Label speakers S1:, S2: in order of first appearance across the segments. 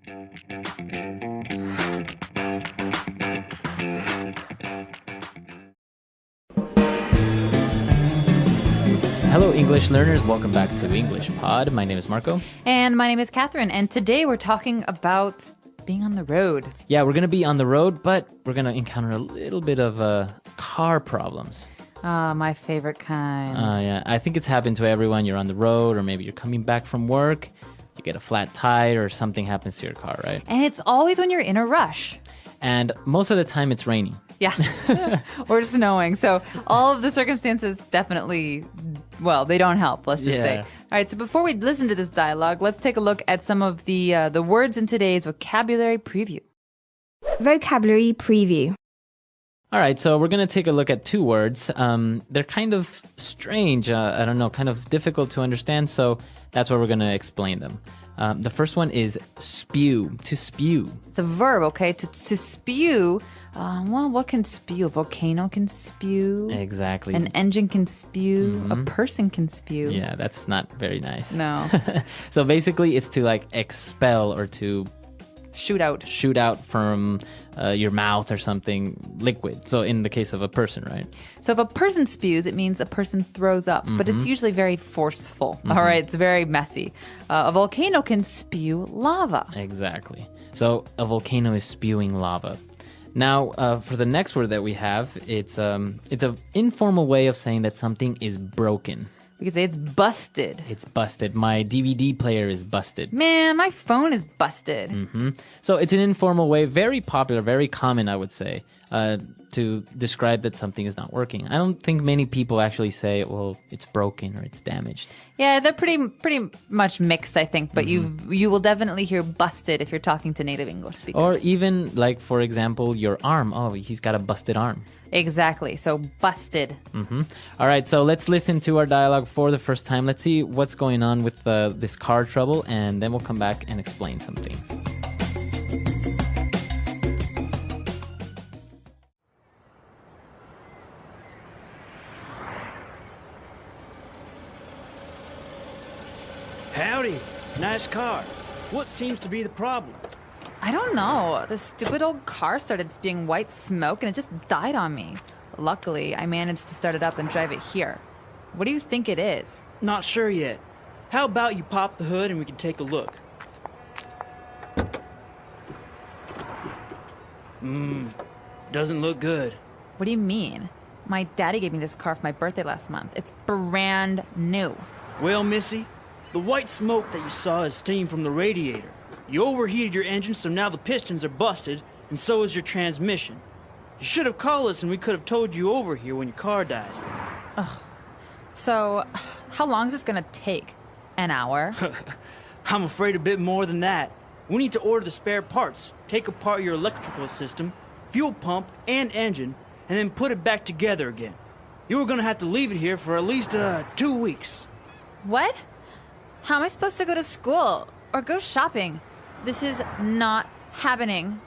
S1: Hello, English learners. Welcome back to English Pod. My name is Marco.
S2: And my name is Catherine. And today we're talking about being on the road.
S1: Yeah, we're going to be on the road, but we're going to encounter a little bit of car problems.
S2: My favorite kind.
S1: Yeah, I think it's happened to everyone. You're on the road, or maybe you're coming back from work. You get a flat tire, or something happens to your car, right?
S2: And it's always when you're in a rush.
S1: And most of the time, it's raining.
S2: Yeah, or snowing. So all of the circumstances definitely, well, they don't help, let's just say. All right, so before we listen to this dialogue, let's take a look at some of the words in today's vocabulary preview.
S3: Vocabulary preview.
S1: All right, so we're going to take a look at two words. They're kind of strange, I don't know, kind of difficult to understand, so that's why we're going to explain them. The first one is spew, to spew.
S2: It's a verb, okay? To spew. Well, what can spew? A volcano can spew.
S1: Exactly.
S2: An engine can spew. Mm-hmm. A person can spew.
S1: Yeah, that's not very nice.
S2: No.
S1: So basically, it's to like expel or to
S2: shoot out
S1: from your mouth or something liquid. So in the case of a person, right?
S2: So if a person spews, it means a person throws up, but it's usually very forceful. All right, it's very messy. A volcano can spew lava.
S1: Exactly. So a volcano is spewing lava. Now, for the next word that we have, it's an informal way of saying that something is broken.
S2: We could say it's busted.
S1: It's busted. My DVD player is busted.
S2: Man, my phone is busted.
S1: Mm-hmm. So it's an informal way, very popular, very common, I would say, to describe that something is not working. I don't think many people actually say, well, it's broken or it's damaged.
S2: Yeah, they're pretty much mixed, I think. But you will definitely hear busted if you're talking to native English speakers.
S1: Or even, like, for example, your arm. Oh, he's got a busted arm.
S2: Exactly. So busted.
S1: Mm-hmm. All right, so let's listen to our dialogue for the first time. Let's see what's going on with this car trouble, and then we'll come back and explain some things.
S4: Howdy. Nice car. What seems to be the problem?
S2: I don't know. The stupid old car started spewing white smoke and it just died on me. Luckily, I managed to start it up and drive it here. What do you think it is?
S4: Not sure yet. How about you pop the hood and we can take a look? Doesn't look good.
S2: What do you mean? My daddy gave me this car for my birthday last month. It's brand new.
S4: Well, Missy, the white smoke that you saw is steam from the radiator. You overheated your engine, so now the pistons are busted, and so is your transmission. You should have called us and we could have towed you over here when your car died.
S2: Ugh. So, how long is this gonna take? An hour?
S4: I'm afraid a bit more than that. We need to order the spare parts, take apart your electrical system, fuel pump, and engine, and then put it back together again. You were gonna have to leave it here for at least 2 weeks.
S2: What? How am I supposed to go to school or go shopping? This is not happening.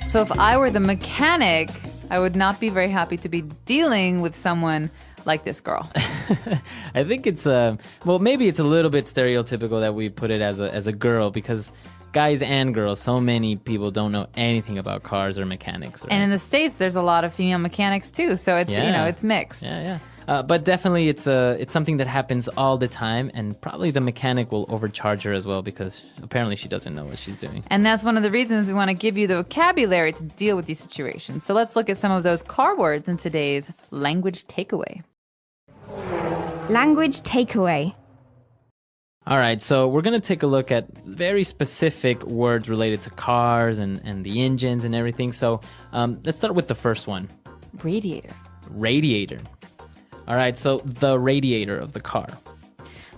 S2: So if I were the mechanic, I would not be very happy to be dealing with someone like this girl.
S1: I think it's well, maybe it's a little bit stereotypical that we put it as a girl, because guys and girls, so many people don't know anything about cars or mechanics. Right?
S2: And in the States, there's a lot of female mechanics too, so it's it's mixed.
S1: Yeah. But definitely it's something that happens all the time, and probably the mechanic will overcharge her as well, because apparently she doesn't know what she's doing.
S2: And that's one of the reasons we want to give you the vocabulary to deal with these situations. So let's look at some of those car words in today's language takeaway.
S3: Language takeaway.
S1: All right, so we're going to take a look at very specific words related to cars and the engines and everything. So let's start with the first one.
S2: Radiator.
S1: Radiator. All right, so the radiator of the car.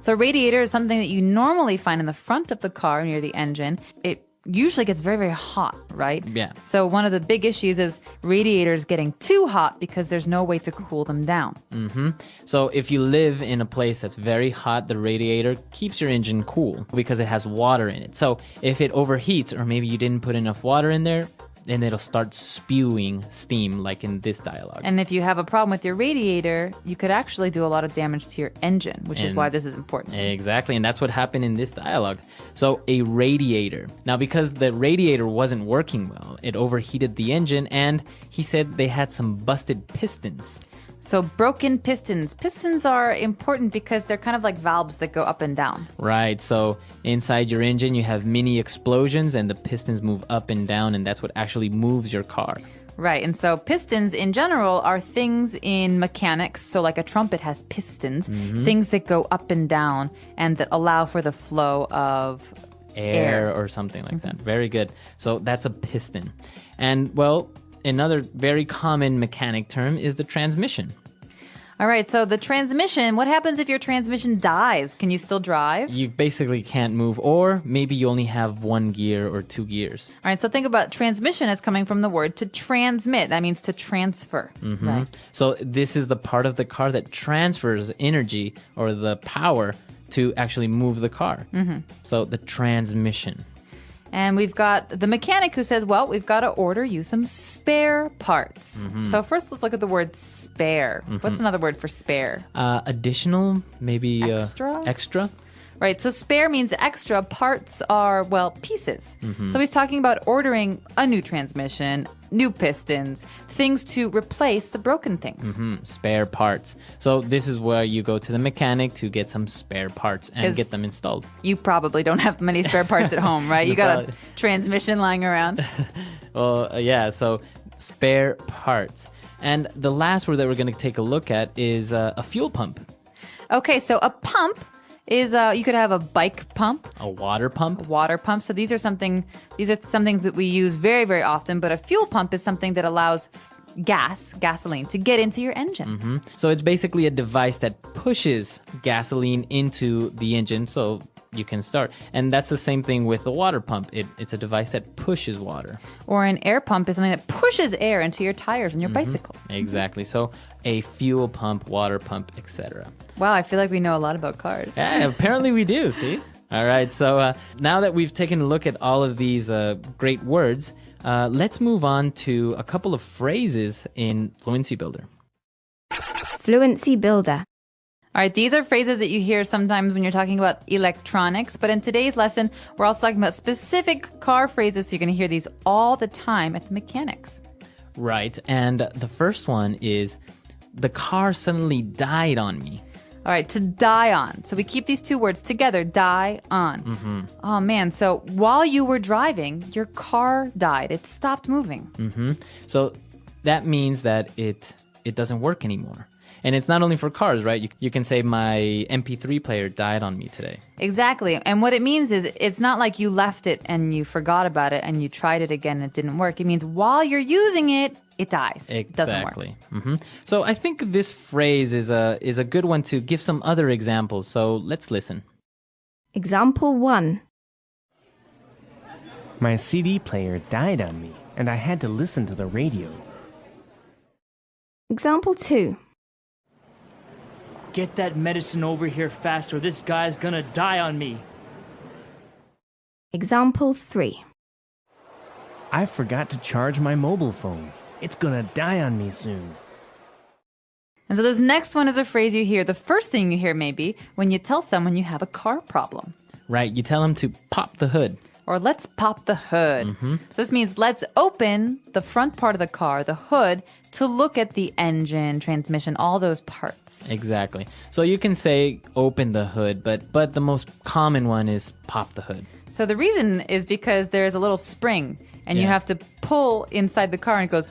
S2: So a radiator is something that you normally find in the front of the car near the engine. It usually gets very, very hot, right?
S1: Yeah.
S2: So one of the big issues is radiators getting too hot because there's no way to cool them down.
S1: Mm-hmm. So if you live in a place that's very hot, the radiator keeps your engine cool because it has water in it. So if it overheats, or maybe you didn't put enough water in there, and it'll start spewing steam like in this dialogue.
S2: And if you have a problem with your radiator, you could actually do a lot of damage to your engine, which is why this is important.
S1: Exactly, and that's what happened in this dialogue. So a radiator. Now, because the radiator wasn't working well, it overheated the engine, and he said they had some busted pistons.
S2: So broken pistons. Pistons are important because they're kind of like valves that go up and down.
S1: Right, so inside your engine you have mini explosions and the pistons move up and down, and that's what actually moves your car.
S2: Right, and so pistons in general are things in mechanics. So like a trumpet has pistons, things that go up and down and that allow for the flow of
S1: Air or something like that. Very good. So that's a piston. And well, another very common mechanic term is the transmission.
S2: All right, so the transmission, what happens if your transmission dies? Can you still drive?
S1: You basically can't move, or maybe you only have one gear or two gears.
S2: All right, so think about transmission as coming from the word to transmit. That means to transfer. Right.
S1: So this is the part of the car that transfers energy or the power to actually move the car. So the transmission.
S2: And we've got the mechanic who says, well, we've got to order you some spare parts. So first, let's look at the word spare. What's another word for spare?
S1: Additional, maybe
S2: Extra?
S1: Extra.
S2: Right, so spare means extra. Parts are, well, pieces. So he's talking about ordering a new transmission, new pistons, things to replace the broken things.
S1: Spare parts. So this is where you go to the mechanic to get some spare parts and
S2: 'Cause
S1: get them installed.
S2: You probably don't have many spare parts at home, right? You got a transmission lying around.
S1: Well, yeah, so spare parts. And the last word that we're going to take a look at is a fuel pump.
S2: Okay, so a pump is you could have a bike pump,
S1: A water pump.
S2: water pump. So these are some things that we use very, very often. But a fuel pump is something that allows gasoline, to get into your engine.
S1: So it's basically a device that pushes gasoline into the engine so you can start. And that's the same thing with the water pump. It's a device that pushes water.
S2: Or an air pump is something that pushes air into your tires on your bicycle.
S1: Exactly. So a fuel pump, water pump, etc.
S2: Wow, I feel like we know a lot about cars.
S1: Yeah, apparently we do, see? All right, so now that we've taken a look at all of these great words, let's move on to a couple of phrases in Fluency Builder.
S3: Fluency Builder.
S2: All right, these are phrases that you hear sometimes when you're talking about electronics, but in today's lesson, we're also talking about specific car phrases, so you're going to hear these all the time at the mechanics.
S1: Right, and the first one is, the car suddenly died on me.
S2: All right, to die on. So we keep these two words together, die on. Oh, man. So while you were driving, your car died. It stopped moving.
S1: So that means that it doesn't work anymore. And it's not only for cars, right? You can say my MP3 player died on me today.
S2: Exactly. And what it means is it's not like you left it and you forgot about it and you tried it again and it didn't work. It means while you're using it, it dies.
S1: Exactly.
S2: It doesn't work.
S1: So I think this phrase is a good one to give some other examples. So let's listen.
S3: Example 1.
S5: My CD player died on me, and I had to listen to the radio.
S3: Example 2.
S4: Get that medicine over here fast or this guy's gonna die on me.
S3: Example 3.
S5: I forgot to charge my mobile phone. It's gonna die on me soon.
S2: And so this next one is a phrase you hear. The first thing you hear maybe when you tell someone you have a car problem.
S1: Right, you tell them to pop the hood.
S2: Or let's pop the hood. So this means let's open the front part of the car, the hood, to look at the engine, transmission, all those parts.
S1: Exactly. So you can say open the hood, but the most common one is pop the hood.
S2: So the reason is because there's a little spring and you
S1: Yeah.
S2: have to pull inside the car and it goes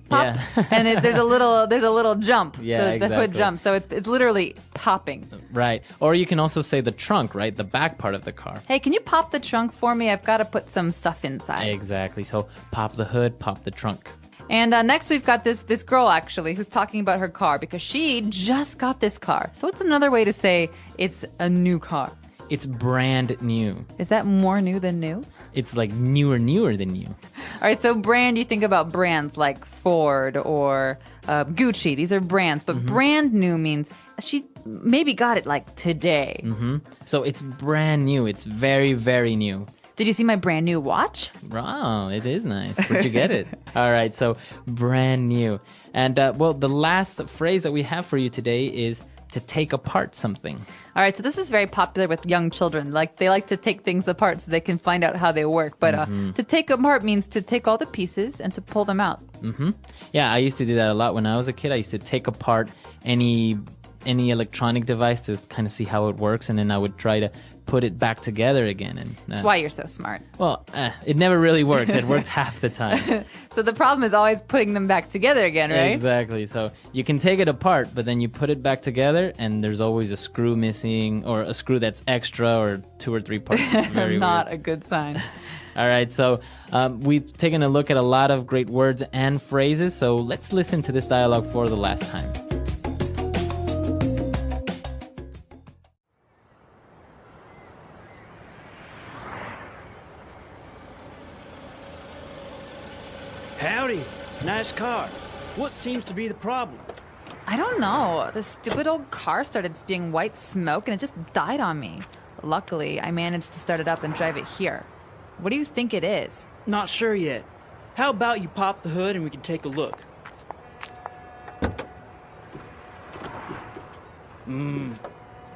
S2: pop,
S1: Yeah.
S2: and there's a little jump.
S1: Yeah,
S2: the hood
S1: exactly.
S2: jumps, so it's literally popping.
S1: Right. Or you can also say the trunk, right? The back part of the car.
S2: Hey, can you pop the trunk for me? I've got to put some stuff inside.
S1: Exactly. So pop the hood, pop the trunk.
S2: And next we've got this girl actually who's talking about her car because she just got this car. So it's another way to say it's a new car.
S1: It's brand new.
S2: Is that more new than new?
S1: It's like newer than you.
S2: All right, so brand, you think about brands like Ford or Gucci. These are brands, but brand new means she maybe got it like today.
S1: So it's brand new. It's very, very new.
S2: Did you see my brand new watch?
S1: Wow, it is nice. Where'd you get it? All right, so brand new. And well, the last phrase that we have for you today is to take apart something.
S2: All right, so this is very popular with young children. Like they like to take things apart so they can find out how they work. But to take apart means to take all the pieces and to pull them out.
S1: Yeah, I used to do that a lot when I was a kid. I used to take apart any electronic device to kind of see how it works, and then I would try to put it back together again. And
S2: That's why you're so smart.
S1: well, it never really worked. It worked half the time.
S2: So the problem is always putting them back together again, right?
S1: Exactly. So you can take it apart, but then you put it back together, and there's always a screw missing, or a screw that's extra, or 2 or 3 parts. It's very
S2: Not
S1: weird.
S2: a good sign.
S1: All right, so we've taken a look at a lot of great words and phrases, so let's listen to this dialogue for the last time.
S4: Howdy. Nice car. What seems to be the problem?
S2: I don't know. The stupid old car started spewing white smoke and it just died on me. Luckily, I managed to start it up and drive it here. What do you think it is?
S4: Not sure yet. How about you pop the hood and we can take a look?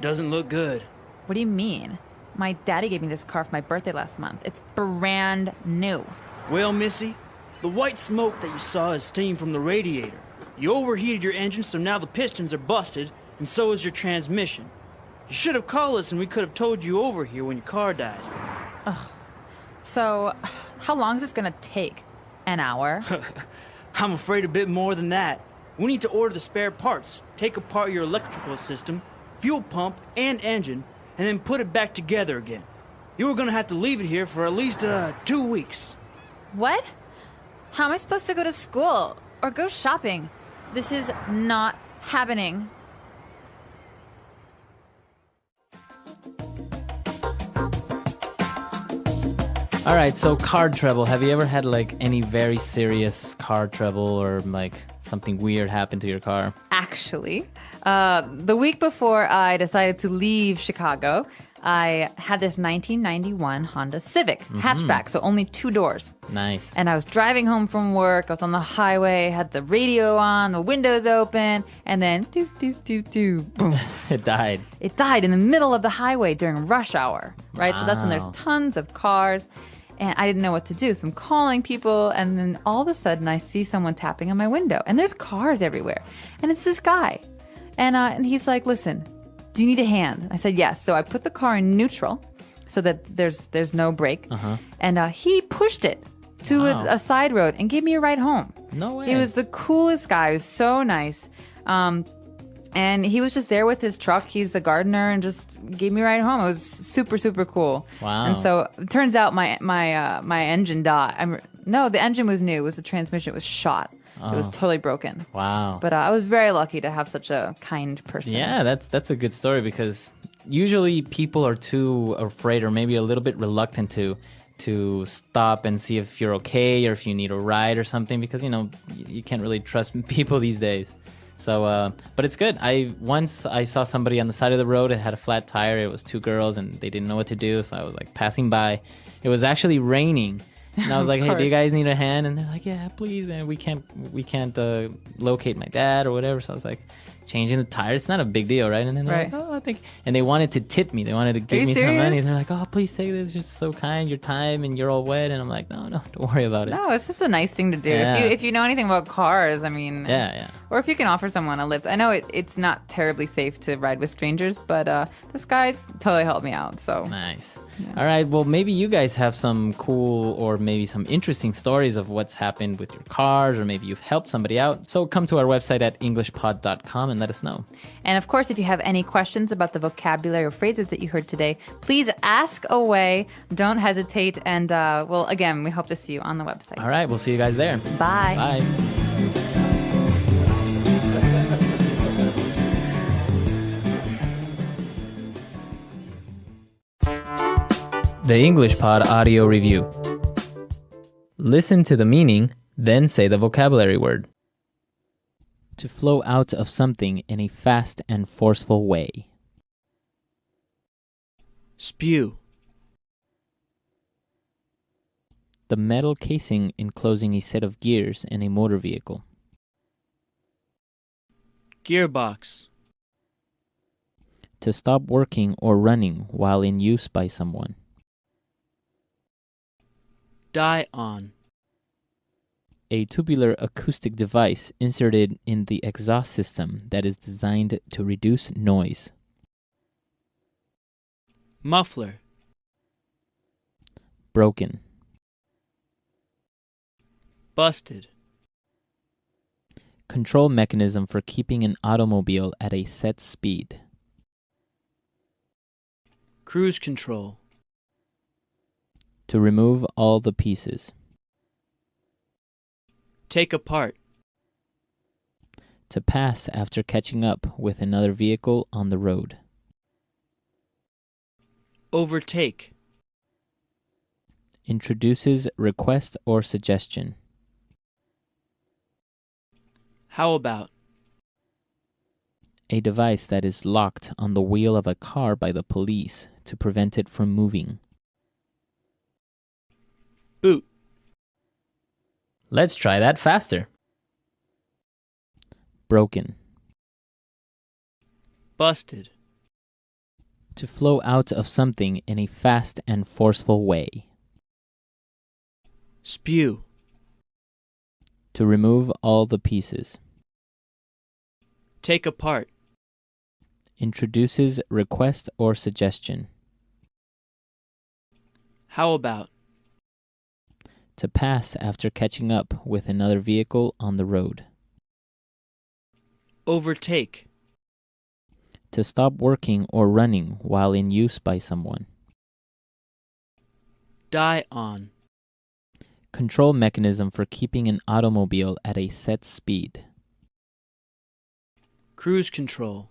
S4: Doesn't look good.
S2: What do you mean? My daddy gave me this car for my birthday last month. It's brand new.
S4: Well, Missy, the white smoke that you saw is steam from the radiator. You overheated your engine, so now the pistons are busted, and so is your transmission. You should have called us and we could have towed you over here when your car died.
S2: So, how long is this gonna take? An hour?
S4: I'm afraid a bit more than that. We need to order the spare parts, take apart your electrical system, fuel pump, and engine, and then put it back together again. You were gonna have to leave it here for at least 2 weeks.
S2: What? How am I supposed to go to school or go shopping? This is not happening.
S1: All right, so car trouble. Have you ever had like any very serious car trouble, or like something weird happened to your car?
S2: Actually, the week before I decided to leave Chicago, I had this 1991 Honda Civic hatchback, so only 2 doors.
S1: Nice.
S2: And I was driving home from work. I was on the highway, had the radio on, the windows open, and then doo doo doo doo, boom.
S1: It died.
S2: It died in the middle of the highway during rush hour, right? So that's when there's
S1: Wow.
S2: tons of cars, and I didn't know what to do. So I'm calling people, and then all of a sudden I see someone tapping on my window, and there's cars everywhere. And it's this guy. And he's like, listen, do you need a hand? I said, yes. So I put the car in neutral so that there's no brake. And he pushed it to
S1: Wow.
S2: a side road and gave me a ride home.
S1: No way.
S2: He was the coolest guy. He was so nice. And he was just there with his truck. He's a gardener and just gave me a ride home. It was super, super cool.
S1: Wow.
S2: And so it turns out my engine died. No, the engine was new. It was the transmission. It was shot. It was totally broken.
S1: Wow.
S2: But I was very lucky to have such a kind person.
S1: Yeah, that's a good story, because usually people are too afraid, or maybe a little bit reluctant to stop and see if you're okay, or if you need a ride or something, because you can't really trust people these days. So, but it's good. Once I saw somebody on the side of the road. It had a flat tire. It was 2 girls, and they didn't know what to do. So I was like passing by. It was actually raining. And I was like, hey, do you guys need a hand? And they're like, yeah, please, man. We can't locate my dad or whatever. So I was like, changing the tire, it's not a big deal, right? And then they're
S2: Right.
S1: like, oh, I think, and they wanted to tip me. They wanted to give
S2: you
S1: me some money.
S2: serious?
S1: They're like, oh, please take this. You're so kind. Your time, and you're all wet. And I'm like, no, don't worry about it.
S2: No, it's just a nice thing to do.
S1: Yeah.
S2: If you know anything about cars, I mean,
S1: Yeah.
S2: or if you can offer someone a lift. I know it's not terribly safe to ride with strangers, but this guy totally helped me out. So
S1: Nice. All right. Well, maybe you guys have some cool or maybe some interesting stories of what's happened with your cars, or maybe you've helped somebody out. So come to our website at englishpod.com and let us know.
S2: And of course, if you have any questions about the vocabulary or phrases that you heard today, please ask away. Don't hesitate. And well, again, we hope to see you on the website.
S1: All right. We'll see you guys there.
S2: Bye.
S1: Bye. The English Pod Audio Review. Listen to the meaning, then say the vocabulary word. To flow out of something in a fast and forceful way.
S6: Spew.
S1: The metal casing enclosing a set of gears in a motor vehicle.
S4: Gearbox.
S1: To stop working or running while in use by someone.
S4: Die on.
S1: A tubular acoustic device inserted in the exhaust system that is designed to reduce noise.
S4: Muffler.
S1: Broken.
S4: Busted.
S1: Control mechanism for keeping an automobile at a set speed.
S4: Cruise control.
S1: To remove all the pieces.
S4: Take apart.
S1: To pass after catching up with another vehicle on the road.
S4: Overtake.
S1: Introduces request or suggestion.
S4: How about?
S1: A device that is locked on the wheel of a car by the police to prevent it from moving.
S4: Boot.
S1: Let's try that faster. Broken.
S4: Busted.
S1: To flow out of something in a fast and forceful way.
S4: Spew.
S1: To remove all the pieces.
S4: Take apart.
S1: Introduces request or suggestion.
S4: How about?
S1: To pass after catching up with another vehicle on the road.
S4: Overtake.
S1: To stop working or running while in use by someone.
S4: Die on.
S1: Control mechanism for keeping an automobile at a set speed.
S4: Cruise control.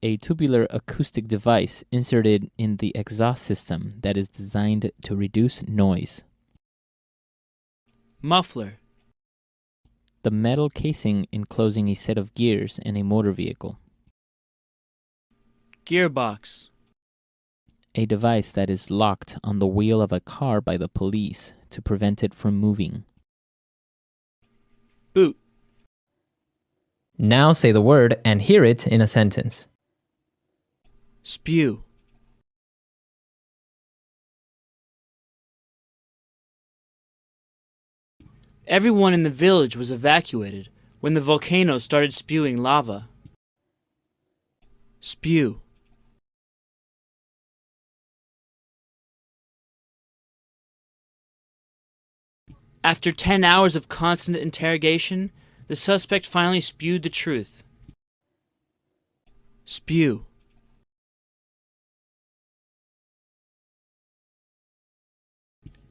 S1: A tubular acoustic device inserted in the exhaust system that is designed to reduce noise.
S4: Muffler.
S1: The metal casing enclosing a set of gears in a motor vehicle.
S4: Gearbox.
S1: A device that is locked on the wheel of a car by the police to prevent it from moving.
S4: Boot.
S1: Now say the word and hear it in a sentence.
S4: Spew. Everyone in the village was evacuated when the volcano started spewing lava. Spew. After 10 hours of constant interrogation, the suspect finally spewed the truth. Spew.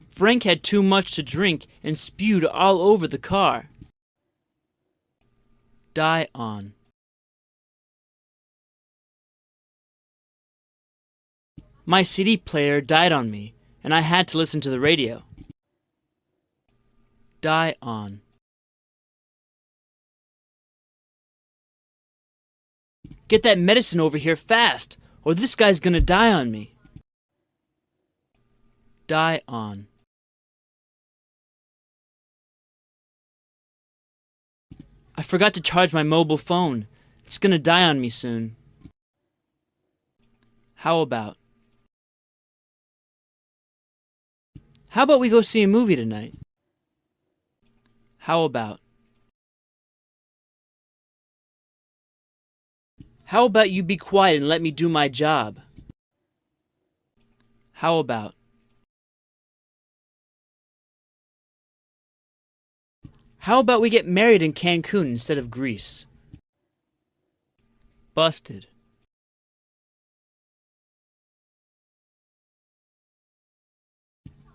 S4: Frank had too much to drink and spewed all over the car. Die on. My CD player died on me, and I had to listen to the radio. Die on. Get that medicine over here fast, or this guy's gonna die on me. Die on. I forgot to charge my mobile phone. It's gonna die on me soon. How about? How about we go see a movie tonight? How about? How about you be quiet and let me do my job? How about? How about we get married in Cancun instead of Greece? Busted.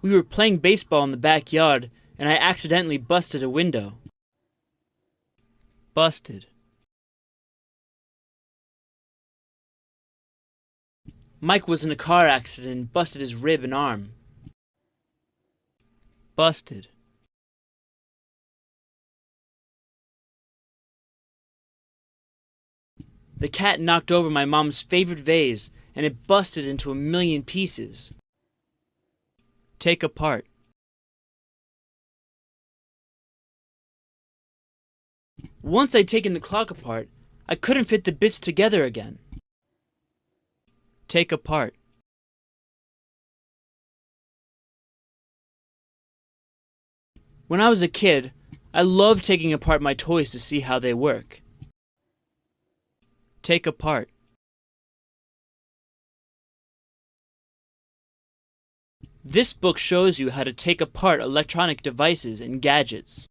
S4: We were playing baseball in the backyard, and I accidentally busted a window. Busted. Mike was in a car accident and busted his rib and arm. Busted. The cat knocked over my mom's favorite vase, and it busted into 1,000,000 pieces. Take apart. Once I'd taken the clock apart, I couldn't fit the bits together again. Take apart. When I was a kid, I loved taking apart my toys to see how they work. Take apart. This book shows you how to take apart electronic devices and gadgets.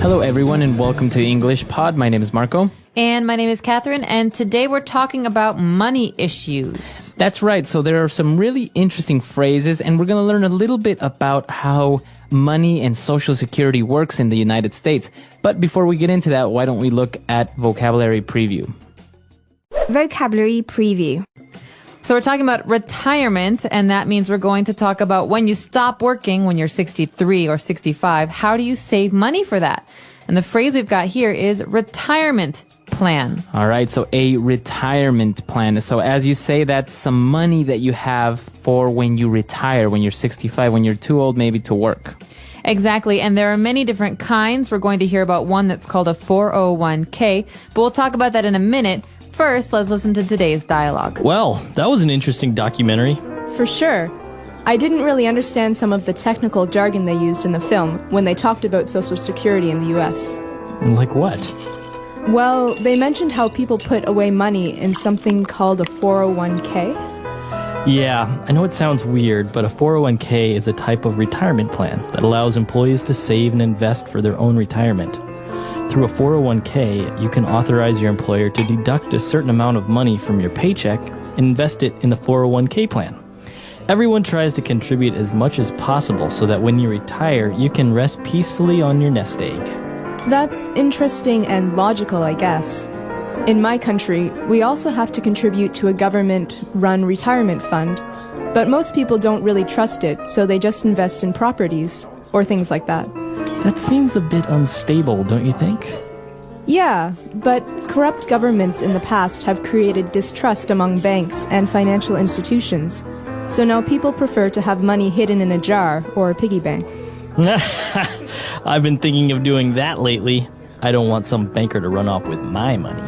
S1: Hello, everyone, and welcome to English Pod. My name is Marco.
S2: And my name is Catherine, and today we're talking about money issues.
S1: That's right. So there are some really interesting phrases, and we're going to learn a little bit about how money and Social Security works in the United States. But before we get into that, why don't we look at vocabulary preview?
S3: Vocabulary preview.
S2: So we're talking about retirement, and that means we're going to talk about when you stop working when you're 63 or 65. How do you save money for that? And the phrase we've got here is retirement plan.
S1: All right, so a retirement plan. So as you say, that's some money that you have for when you retire, when you're 65, when you're too old maybe to work.
S2: Exactly, and there are many different kinds. We're going to hear about one that's called a 401k, but we'll talk about that in a minute. First, let's listen to today's dialogue.
S6: Well, that was an interesting documentary.
S7: For sure. I didn't really understand some of the technical jargon they used in the film when they talked about Social Security in the U.S.
S6: Like what?
S7: Well, they mentioned how people put away money in something called a 401k.
S6: Yeah, I know it sounds weird, but a 401k is a type of retirement plan that allows employees to save and invest for their own retirement. Through a 401k, you can authorize your employer to deduct a certain amount of money from your paycheck and invest it in the 401k plan. Everyone tries to contribute as much as possible so that when you retire, you can rest peacefully on your nest egg.
S7: That's interesting and logical, I guess. In my country, we also have to contribute to a government-run retirement fund, but most people don't really trust it, so they just invest in properties or things like that.
S6: That seems a bit unstable, don't you think?
S7: Yeah, but corrupt governments in the past have created distrust among banks and financial institutions. So now people prefer to have money hidden in a jar or a piggy bank.
S6: I've been thinking of doing that lately. I don't want some banker to run off with my money.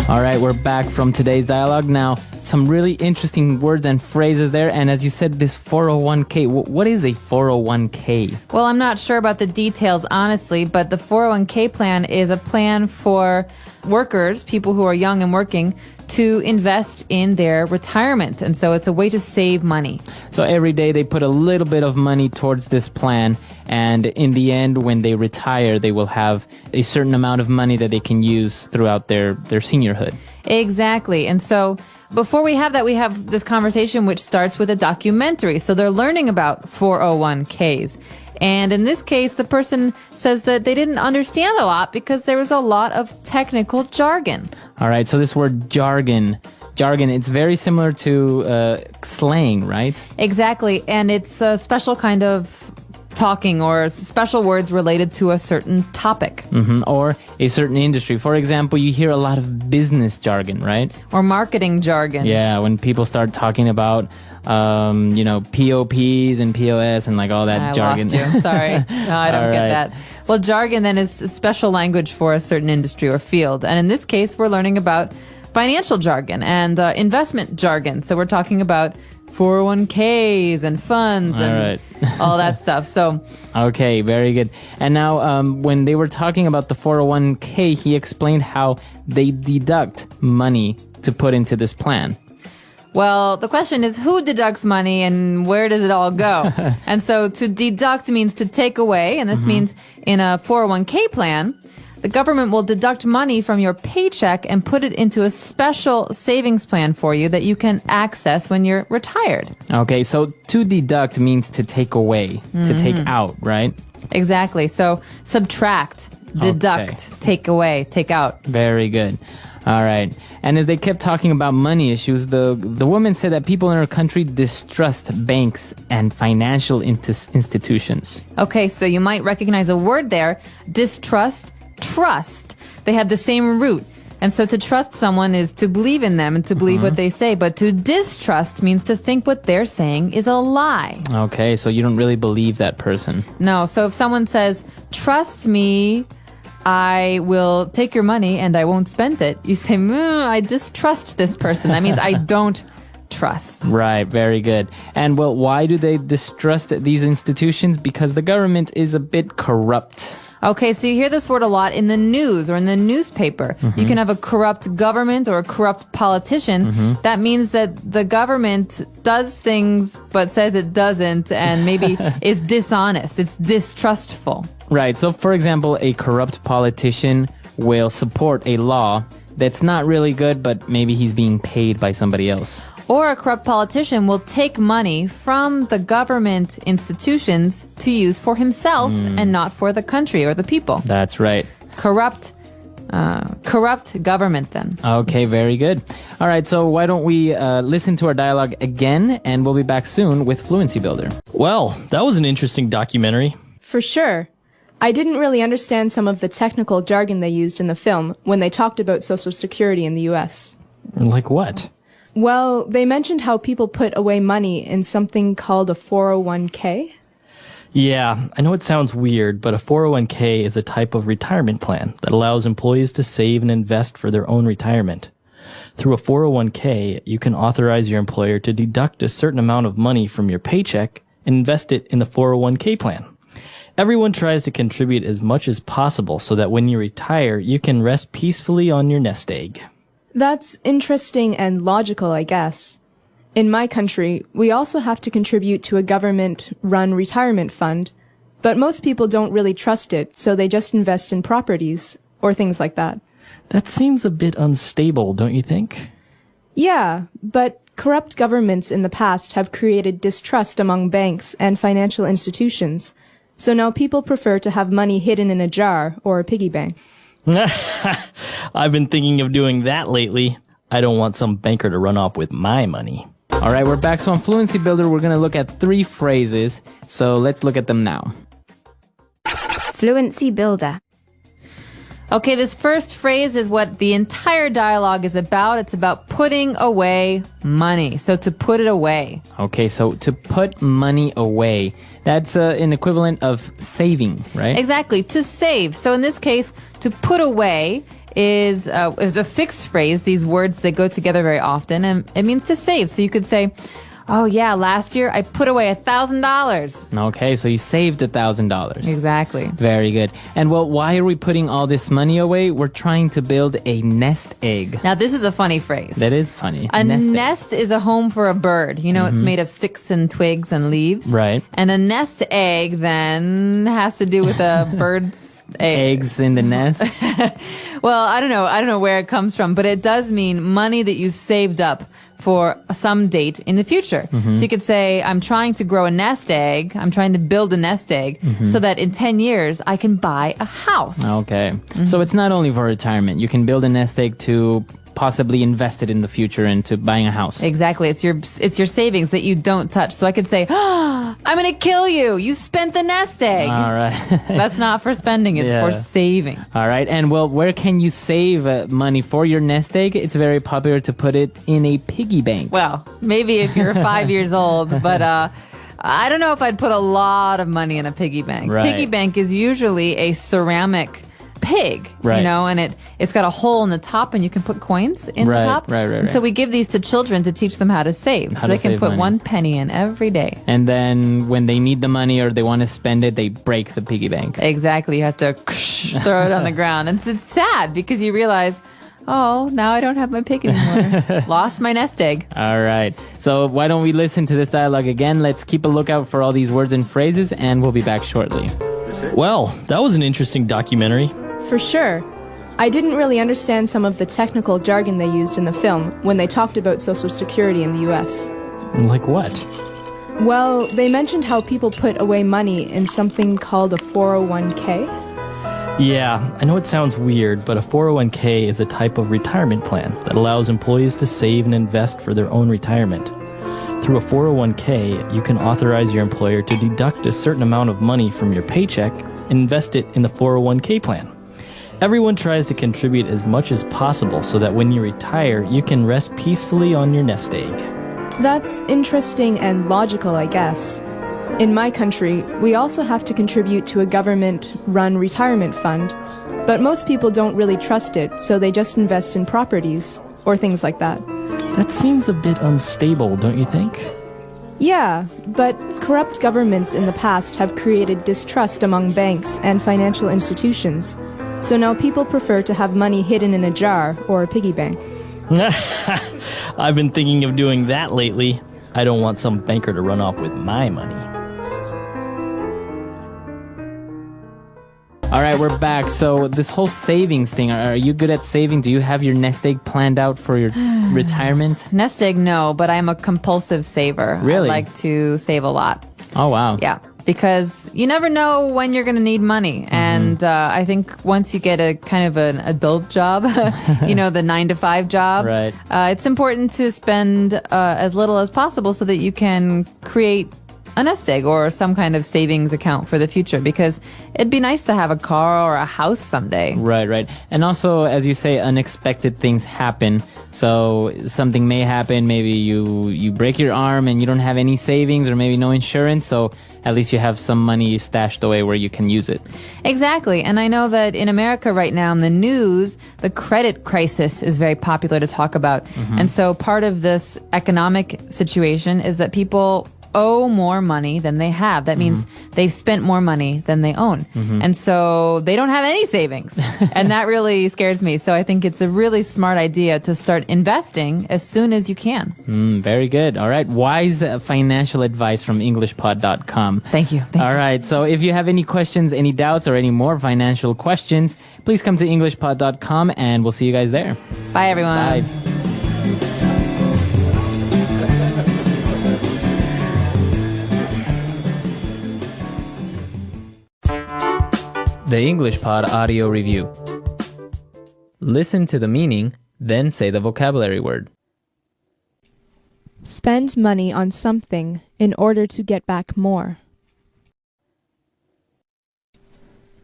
S1: All right, we're back from today's dialogue. Now, some really interesting words and phrases there. And as you said, this 401k, what is a 401k?
S2: Well, I'm not sure about the details, honestly, but the 401k plan is a plan for workers, people who are young and working, to invest in their retirement. And so it's a way to save money.
S1: So every day they put a little bit of money towards this plan. And in the end, when they retire, they will have a certain amount of money that they can use throughout their seniorhood.
S2: Exactly. And so before we have that, we have this conversation which starts with a documentary. So they're learning about 401ks. And in this case, the person says that they didn't understand a lot because there was a lot of technical jargon.
S1: All right, so this word jargon, it's very similar to slang, right?
S2: Exactly, and it's a special kind of talking or special words related to a certain topic.
S1: Or a certain industry. For example, you hear a lot of business jargon, right?
S2: Or marketing jargon.
S1: Yeah, when people start talking about POPs and POS and like all that jargon.
S2: I lost you. Sorry. No, I don't get that. Well, jargon then is special language for a certain industry or field. And in this case, we're learning about financial jargon and investment jargon. So we're talking about 401ks and funds and all that stuff. So,
S1: okay, very good. And now when they were talking about the 401k, he explained how they deduct money to put into this plan.
S2: Well, the question is who deducts money and where does it all go? And so to deduct means to take away, and this means in a 401k plan, the government will deduct money from your paycheck and put it into a special savings plan for you that you can access when you're retired.
S1: Okay, so to deduct means to take away, to take out, right?
S2: Exactly. So subtract, deduct, take away, take out.
S1: Very good. All right. And as they kept talking about money issues, the woman said that people in her country distrust banks and financial institutions.
S2: Okay, so you might recognize a word there, distrust, trust. They have the same root. And so to trust someone is to believe in them and to believe what they say. But to distrust means to think what they're saying is a lie.
S1: Okay, so you don't really believe that person.
S2: No, so if someone says, trust me, I will take your money and I won't spend it, you say, I distrust this person. That means I don't trust.
S1: Right, very good. And well, why do they distrust these institutions? Because the government is a bit corrupt.
S2: Okay, so you hear this word a lot in the news or in the newspaper. You can have a corrupt government or a corrupt politician. That means that the government does things but says it doesn't and maybe is dishonest. It's distrustful.
S1: Right, so for example, a corrupt politician will support a law that's not really good, but maybe he's being paid by somebody else.
S2: Or a corrupt politician will take money from the government institutions to use for himself and not for the country or the people.
S1: That's right.
S2: Corrupt government then.
S1: Okay, very good. All right, so why don't we listen to our dialogue again, and we'll be back soon with Fluency Builder.
S6: Well, that was an interesting documentary.
S7: For sure. I didn't really understand some of the technical jargon they used in the film when they talked about Social Security in the U.S.
S6: Like what?
S7: Well, they mentioned how people put away money in something called a 401k.
S6: Yeah, I know it sounds weird, but a 401k is a type of retirement plan that allows employees to save and invest for their own retirement. Through a 401k, you can authorize your employer to deduct a certain amount of money from your paycheck and invest it in the 401k plan. Everyone tries to contribute as much as possible so that when you retire, you can rest peacefully on your nest egg.
S7: That's interesting and logical, I guess. In my country, we also have to contribute to a government-run retirement fund, but most people don't really trust it, so they just invest in properties or things like that.
S6: That seems a bit unstable, don't you think?
S7: Yeah, but corrupt governments in the past have created distrust among banks and financial institutions, so now people prefer to have money hidden in a jar or a piggy bank.
S6: I've been thinking of doing that lately. I don't want some banker to run off with my money.
S1: All right, we're back. So on Fluency Builder, we're going to look at 3 phrases. So let's look at them now.
S3: Fluency Builder.
S2: Okay, this first phrase is what the entire dialogue is about. It's about putting away money. So to put it away.
S1: Okay, so to put money away. That's an equivalent of saving, right?
S2: Exactly, to save. So in this case, to put away is a fixed phrase, these words that go together very often, and it means to save. So you could say, oh yeah, last year I put away $1,000.
S1: Okay, so you saved $1,000.
S2: Exactly.
S1: Very good. And well, why are we putting all this money away? We're trying to build a nest egg.
S2: Now this is a funny phrase.
S1: That is funny.
S2: A nest is a home for a bird. You know, it's made of sticks and twigs and leaves.
S1: Right.
S2: And a nest egg then has to do with a bird's
S1: eggs in the nest.
S2: Well, I don't know where it comes from, but it does mean money that you've saved up for some date in the future. So you could say, I'm trying to grow a nest egg. I'm trying to build a nest egg so that in 10 years I can buy a house.
S1: Okay. So it's not only for retirement. You can build a nest egg to possibly invest it in the future into buying a house.
S2: Exactly. It's your savings that you don't touch. So I could say, I'm going to kill you. You spent the nest egg.
S1: All right.
S2: That's not for spending. It's for saving.
S1: All right. And well, where can you save money for your nest egg? It's very popular to put it in a piggy bank.
S2: Well, maybe if you're 5 years old, but I don't know if I'd put a lot of money in a piggy bank.
S1: Right.
S2: Piggy bank is usually a ceramic pig,
S1: right.
S2: You know, and it's got a hole in the top and you can put coins in the top.
S1: Right.
S2: And so we give these to children to teach them how to save. So they can put money. 1 penny in every day.
S1: And then when they need the money or they want to spend it, they break the piggy bank.
S2: Exactly. You have to throw it on the ground. And it's sad because you realize, oh, now I don't have my pig anymore. Lost my nest egg.
S1: All right. So why don't we listen to this dialogue again? Let's keep a lookout for all these words and phrases, and we'll be back shortly.
S6: Well, that was an interesting documentary.
S7: For sure. I didn't really understand some of the technical jargon they used in the film when they talked about Social Security in the U.S.
S6: Like what?
S7: Well, they mentioned how people put away money in something called a 401k.
S6: Yeah, I know it sounds weird, but a 401k is a type of retirement plan that allows employees to save and invest for their own retirement. Through a 401k, you can authorize your employer to deduct a certain amount of money from your paycheck and invest it in the 401k plan. Everyone tries to contribute as much as possible so that when you retire, you can rest peacefully on your nest egg.
S7: That's interesting and logical, I guess. In my country, we also have to contribute to a government-run retirement fund, but most people don't really trust it, so they just invest in properties or things like that.
S6: That seems a bit unstable, don't you think?
S7: Yeah, but corrupt governments in the past have created distrust among banks and financial institutions. So now people prefer to have money hidden in a jar or a piggy bank.
S6: I've been thinking of doing that lately. I don't want some banker to run off with my money.
S1: All right, we're back. So this whole savings thing, are you good at saving? Do you have your nest egg planned out for your retirement?
S2: Nest egg, no, but I'm a compulsive saver.
S1: Really?
S2: I like to save a lot.
S1: Oh, wow.
S2: Yeah, because you never know when you're going to need money. And I think once you get a kind of an adult job, the 9-to-5 job,
S1: Right.
S2: It's important to spend as little as possible so that you can create a nest egg or some kind of savings account for the future, because it'd be nice to have a car or a house someday.
S1: Right. And also, as you say, unexpected things happen. So something may happen. Maybe you break your arm and you don't have any savings or maybe no insurance. So at least you have some money stashed away where you can use it.
S2: Exactly. And I know that in America right now in the news, the credit crisis is very popular to talk about. And so part of this economic situation is that people owe more money than they have. That means they've spent more money than they own. And so they don't have any savings. And that really scares me. So I think it's a really smart idea to start investing as soon as you can.
S1: Very good. All right. Wise financial advice from EnglishPod.com.
S2: Thank you.
S1: All right. So if you have any questions, any doubts, or any more financial questions, please come to EnglishPod.com and we'll see you guys there.
S2: Bye, everyone.
S1: Bye. The English Pod Audio Review. Listen to the meaning, then say the vocabulary word.
S7: Spend money on something in order to get back more.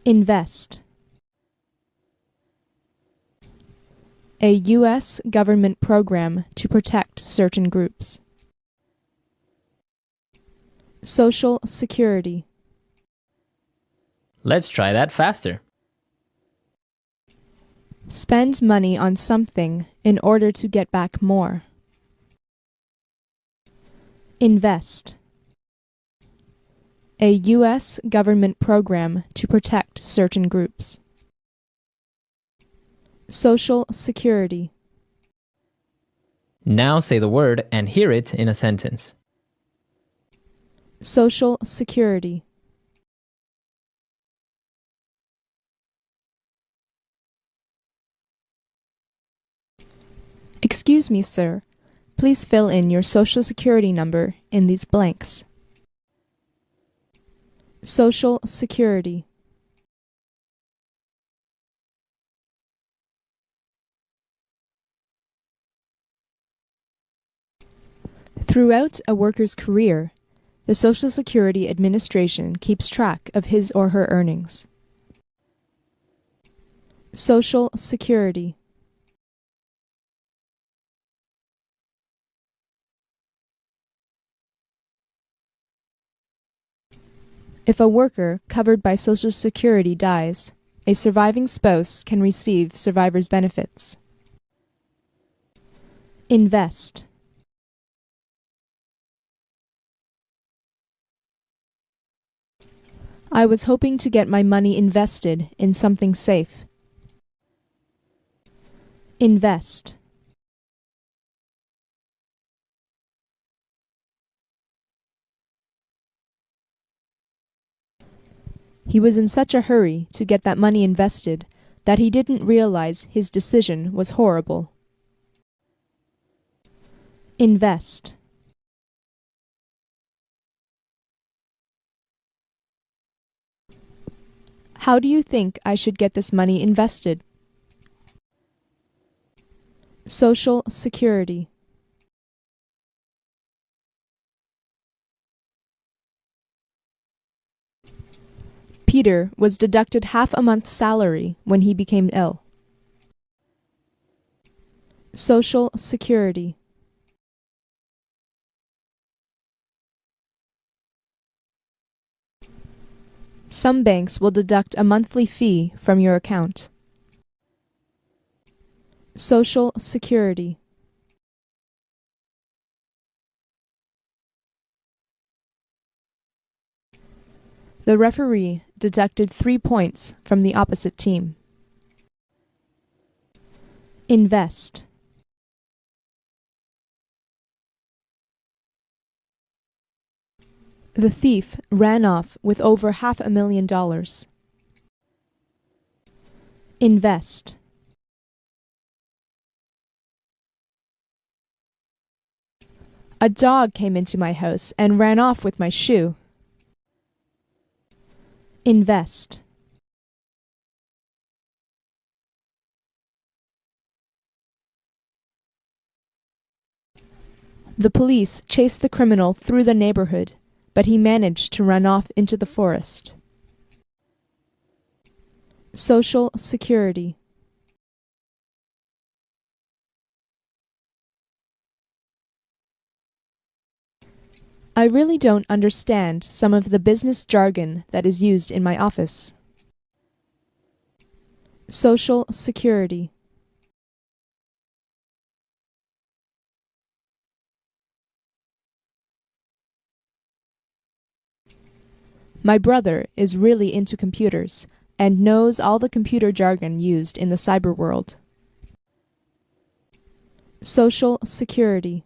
S7: Invest. A U.S. government program to protect certain groups. Social Security.
S1: Let's try that faster.
S7: Spend money on something in order to get back more. Invest. A U.S. government program to protect certain groups. Social Security.
S1: Now say the word and hear it in a sentence.
S7: Social Security. Excuse me, sir. Please fill in your Social Security number in these blanks. Social Security. Throughout a worker's career, the Social Security Administration keeps track of his or her earnings. Social Security. If a worker covered by Social Security dies, a surviving spouse can receive survivor's benefits. Invest. I was hoping to get my money invested in something safe. Invest. He was in such a hurry to get that money invested that he didn't realize his decision was horrible. Invest. How do you think I should get this money invested? Social Security. Peter was deducted half a month's salary when he became ill. Social Security. Some banks will deduct a monthly fee from your account. Social Security. The referee deducted 3 points from the opposite team. Invest. The thief ran off with over $500,000. Invest. A dog came into my house and ran off with my shoe. Invest. The police chased the criminal through the neighborhood, but he managed to run off into the forest. Social Security. I really don't understand some of the business jargon that is used in my office. Social Security. My brother is really into computers and knows all the computer jargon used in the cyber world. Social Security.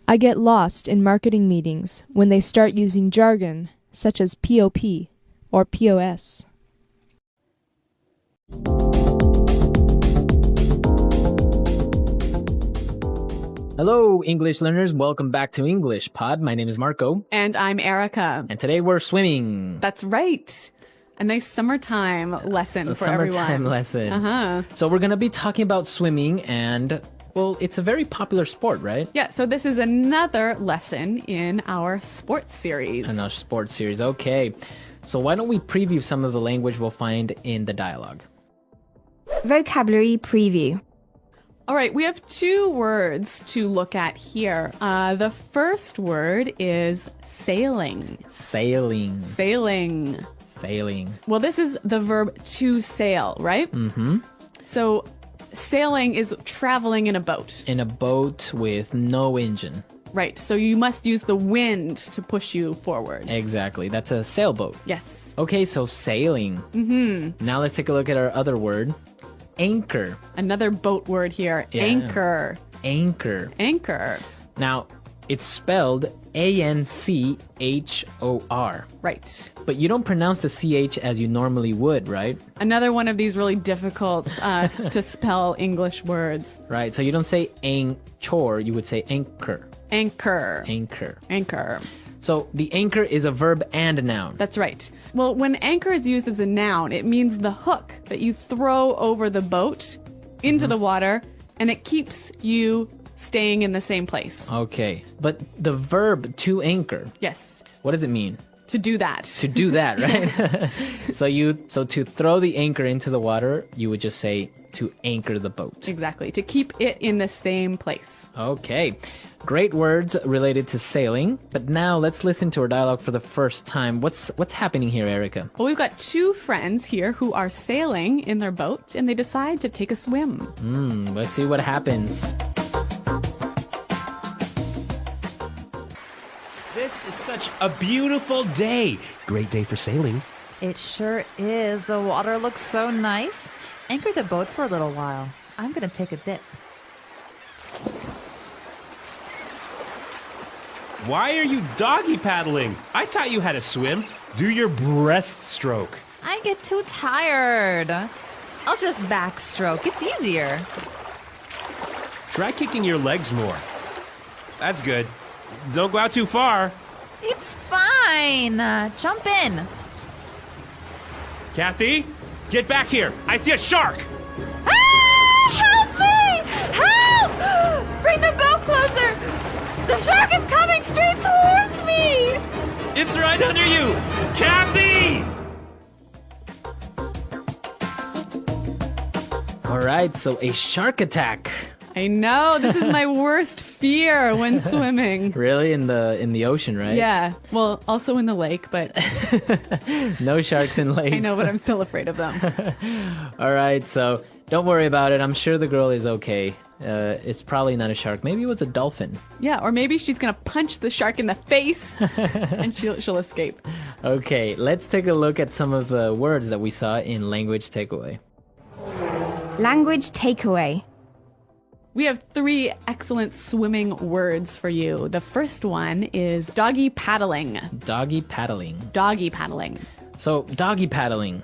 S7: I get lost in marketing meetings when they start using jargon such as POP or POS.
S1: Hello, English learners. Welcome back to English Pod. My name is Marco.
S8: And I'm Erica.
S1: And today we're swimming.
S8: That's right. A nice summertime lesson for everyone.
S1: Summertime lesson.
S8: Uh-huh.
S1: So we're going to be talking about swimming and, well, it's a very popular sport, right?
S8: Yeah, so this is another lesson in our sports series.
S1: In our sports series. Okay. So why don't we preview some of the language we'll find in the dialogue?
S3: Vocabulary preview.
S8: All right, we have 2 words to look at here. The first word is sailing.
S1: Sailing.
S8: Sailing.
S1: Sailing.
S8: Well, this is the verb to sail, right?
S1: Mm-hmm.
S8: So sailing is traveling in a boat.
S1: In a boat with no engine.
S8: Right, so you must use the wind to push you forward.
S1: Exactly. That's a sailboat.
S8: Yes.
S1: Okay, so sailing. Mm-hmm. Now let's take a look at our other word. Anchor.
S8: Another boat word here.
S1: Yeah.
S8: Anchor.
S1: Anchor.
S8: Anchor.
S1: Now, it's spelled Anchor.
S8: Right.
S1: But you don't pronounce the CH as you normally would, right?
S8: Another one of these really difficult to spell English words.
S1: Right, so you don't say anchor, you would say anchor.
S8: Anchor.
S1: Anchor.
S8: Anchor.
S1: So the anchor is a verb and a noun.
S8: That's right. Well, when anchor is used as a noun, it means the hook that you throw over the boat into the water, and it keeps you staying in the same place.
S1: Okay, but the verb to anchor,
S8: Yes.
S1: what does it mean?
S8: To do that.
S1: To do that, right? So to throw the anchor into the water, you would just say to anchor the boat.
S8: Exactly. To keep it in the same place.
S1: Okay. Great words related to sailing. But now let's listen to our dialogue for the first time. What's happening here, Erica?
S8: Well, we've got 2 friends here who are sailing in their boat, and they decide to take a swim.
S1: Let's see what happens.
S5: This is such a beautiful day. Great day for sailing.
S9: It sure is. The water looks so nice. Anchor the boat for a little while. I'm gonna take a dip.
S5: Why are you doggy paddling? I taught you how to swim. Do your breaststroke.
S9: I get too tired. I'll just backstroke. It's easier.
S5: Try kicking your legs more. That's good. Don't go out too far.
S9: It's fine. Jump in.
S5: Kathy, get back here. I see a shark.
S9: Ah! Help me! Help!
S8: The shark is coming straight towards me!
S5: It's right under you! Kathy!
S1: All right, so a shark attack.
S8: I know, this is my worst fear when swimming.
S1: Really? In the ocean, right?
S8: Yeah, well, also in the lake, but
S1: No sharks in lakes.
S8: I know, but I'm still afraid of them.
S1: All right, so don't worry about it. I'm sure the girl is okay. It's probably not a shark. Maybe it was a dolphin.
S8: Yeah, or maybe she's gonna punch the shark in the face and she'll escape.
S1: Okay, let's take a look at some of the words that we saw in language takeaway.
S3: Language takeaway.
S8: We have 3 excellent swimming words for you. The first one is doggy paddling.
S1: Doggy paddling.
S8: Doggy paddling.
S1: So, doggy paddling.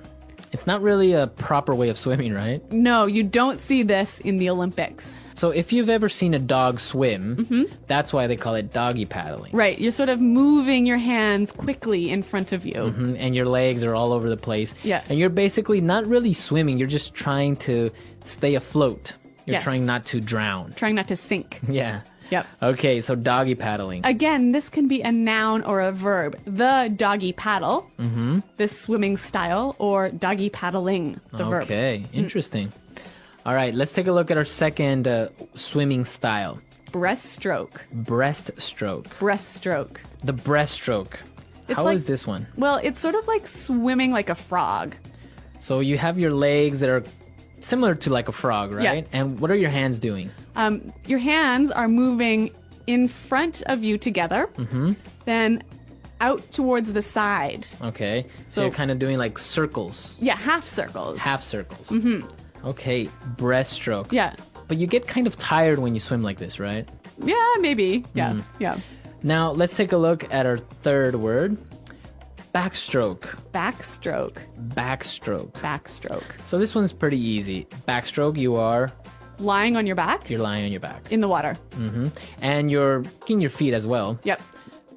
S1: It's not really a proper way of swimming, right?
S8: No, you don't see this in the Olympics.
S1: So, if you've ever seen a dog swim, that's why they call it doggy paddling.
S8: Right, you're sort of moving your hands quickly in front of you.
S1: And your legs are all over the place.
S8: Yeah.
S1: And you're basically not really swimming, you're just trying to stay afloat. You're
S8: Yes.
S1: trying not to drown.
S8: Trying not to sink.
S1: Yeah.
S8: Yep.
S1: Okay, so doggy paddling.
S8: Again, this can be a noun or a verb. The doggy paddle, this swimming style, or doggy paddling, the verb.
S1: Okay, interesting. All right, let's take a look at our second swimming style.
S8: Breaststroke.
S1: Breaststroke.
S8: Breaststroke.
S1: The breaststroke. How is this one?
S8: Well, it's sort of like swimming like a frog.
S1: So you have your legs that are similar to like a frog, right?
S8: Yeah.
S1: And what are your hands doing?
S8: Your hands are moving in front of you together, then out towards the side.
S1: Okay, so
S8: So-
S1: you're kind of doing like circles,
S8: Yeah, half circles.
S1: half circles. Okay, breaststroke.
S8: Yeah.
S1: But you get kind of tired when you swim like this, right?
S8: Yeah, maybe. Yeah, yeah.
S1: Now, let's take a look at our third word. Backstroke.
S8: Backstroke.
S1: Backstroke.
S8: Backstroke.
S1: So this one's pretty easy. Backstroke, you're
S8: Lying on your back
S1: lying on your back.
S8: in the water.
S1: And you're kicking your feet as well.
S8: Yep.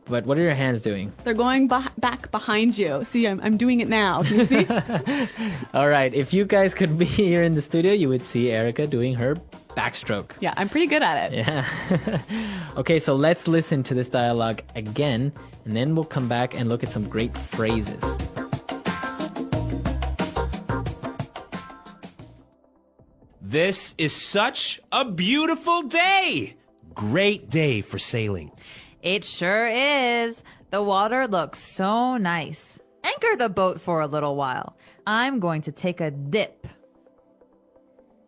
S1: But what are your hands doing?
S8: They're going back behind you. See, I'm doing it now. Can you see?
S1: All right, if you guys could be here in the studio, you would see Erica doing her backstroke.
S8: Yeah, I'm pretty good at it.
S1: Yeah. Okay, so let's listen to this dialogue again, and then we'll come back and look at some great phrases.
S5: This is such a beautiful day! Great day for sailing.
S9: It sure is. The water looks so nice. Anchor the boat for a little while. I'm going to take a dip.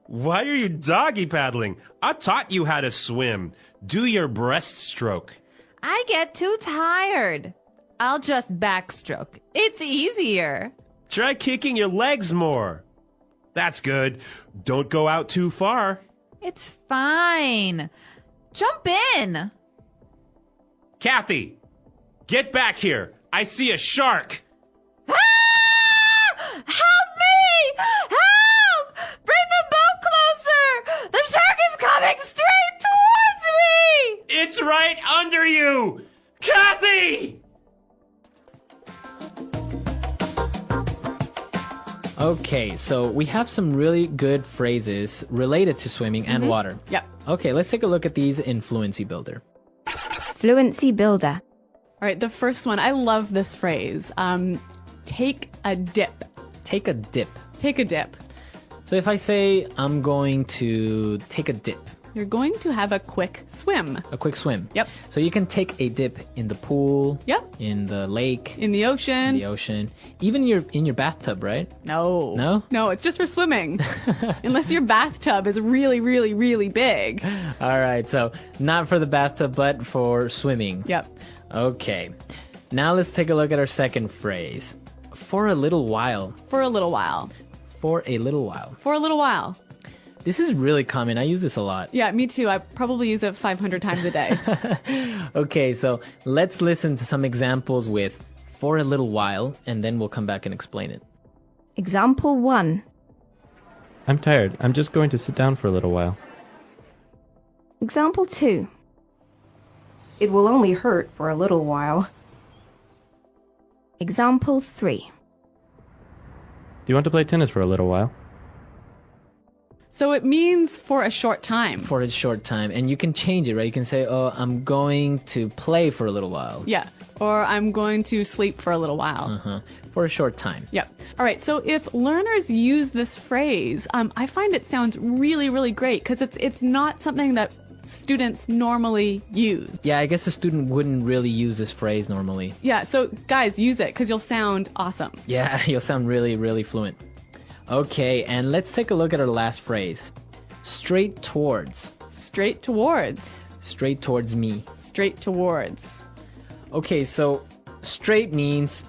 S5: Why are you doggy paddling? I taught you how to swim. Do your breaststroke.
S9: I get too tired. I'll just backstroke. It's easier.
S5: Try kicking your legs more. That's good. Don't go out too far.
S9: It's fine. Jump in.
S5: Kathy, get back here. I see a shark.
S9: Ah! Help me! Help! Bring the boat closer! The shark is coming straight towards me!
S5: It's right under you! Kathy!
S1: Okay, so we have some really good phrases related to swimming and water.
S8: Yep.
S1: Okay, let's take a look at these in Fluency Builder.
S3: Fluency builder.
S8: All right, the first one. I love this phrase. Take a dip.
S1: Take a dip.
S8: Take a dip.
S1: So if I say I'm going to take a dip,
S8: You're going to have a quick swim.
S1: a quick swim.
S8: Yep.
S1: So you can take a dip in the pool,
S8: Yep.
S1: in the lake,
S8: In the ocean.
S1: in the ocean, even in your bathtub, right?
S8: No.
S1: No?
S8: No, it's just for swimming. Unless your bathtub is really, really, really big.
S1: All right, so not for the bathtub, but for swimming.
S8: Yep.
S1: Okay. Now let's take a look at our second phrase. For a little while.
S8: For a little while.
S1: For a little while.
S8: For a little while.
S1: This is really common. I use this a lot.
S8: Yeah, me too. I probably use it 500 times a day.
S1: Okay, so let's listen to some examples with for a little while, and then we'll come back and explain it.
S3: Example 1.
S10: I'm tired. I'm just going to sit down for a little while.
S3: Example 2.
S11: It will only hurt for a little while.
S3: Example 3.
S10: Do you want to play tennis for a little while?
S8: So it means for a short time.
S1: For a short time. And you can change it, right? You can say, oh, I'm going to play for a little while.
S8: Yeah. Or I'm going to sleep for a little while.
S1: Uh-huh. For a short time.
S8: Yep. All right. So if learners use this phrase, I find it sounds really, really great because it's not something that students normally use.
S1: Yeah, I guess a student wouldn't really use this phrase normally.
S8: Yeah. So guys, use it because you'll sound awesome.
S1: Yeah, you'll sound really, really fluent. Okay, and let's take a look at our last phrase. Straight towards.
S8: Straight towards.
S1: Straight towards me.
S8: Straight towards.
S1: Okay, so straight means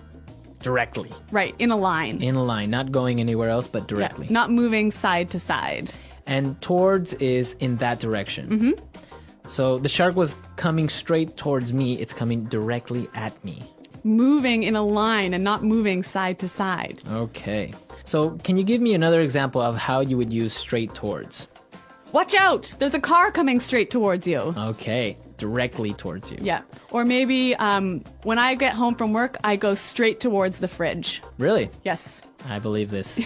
S1: directly.
S8: Right, in a line.
S1: In a line, not going anywhere else, but directly.
S8: Yeah, not moving side to side.
S1: And towards is in that direction.
S8: Mm-hmm.
S1: So the shark was coming straight towards me. It's coming directly at me.
S8: Moving in a line and not moving side to side.
S1: Okay. So can you give me another example of how you would use straight towards?
S8: Watch out! There's a car coming straight towards you.
S1: Okay. Directly towards you.
S8: Yeah. Or maybe when I get home from work, I go straight towards the fridge.
S1: Really?
S8: Yes.
S1: I believe this.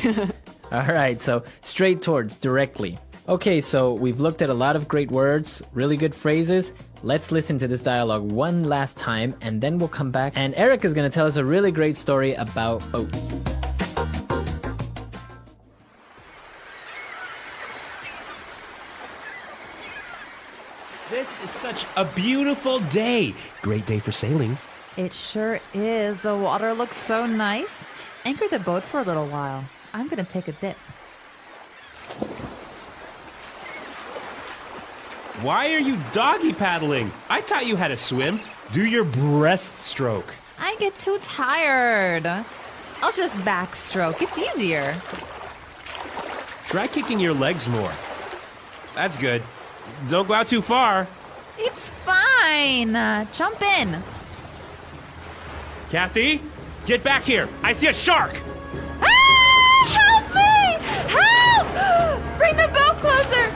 S1: All right. So straight towards, directly. Okay, so we've looked at a lot of great words, really good phrases. Let's listen to this dialogue one last time, and then we'll come back. And Eric is going to tell us a really great story about boats.
S5: This is such a beautiful day. Great day for sailing.
S9: It sure is. The water looks so nice. Anchor the boat for a little while. I'm gonna take a dip.
S5: Why are you doggy paddling? I taught you how to swim. Do your breaststroke.
S9: I get too tired. I'll just backstroke. It's easier.
S5: Try kicking your legs more. That's good. Don't go out too far.
S9: It's fine. Jump in.
S5: Kathy, get back here. I see a shark.
S9: Ah! Help me! Help! Bring the boat closer.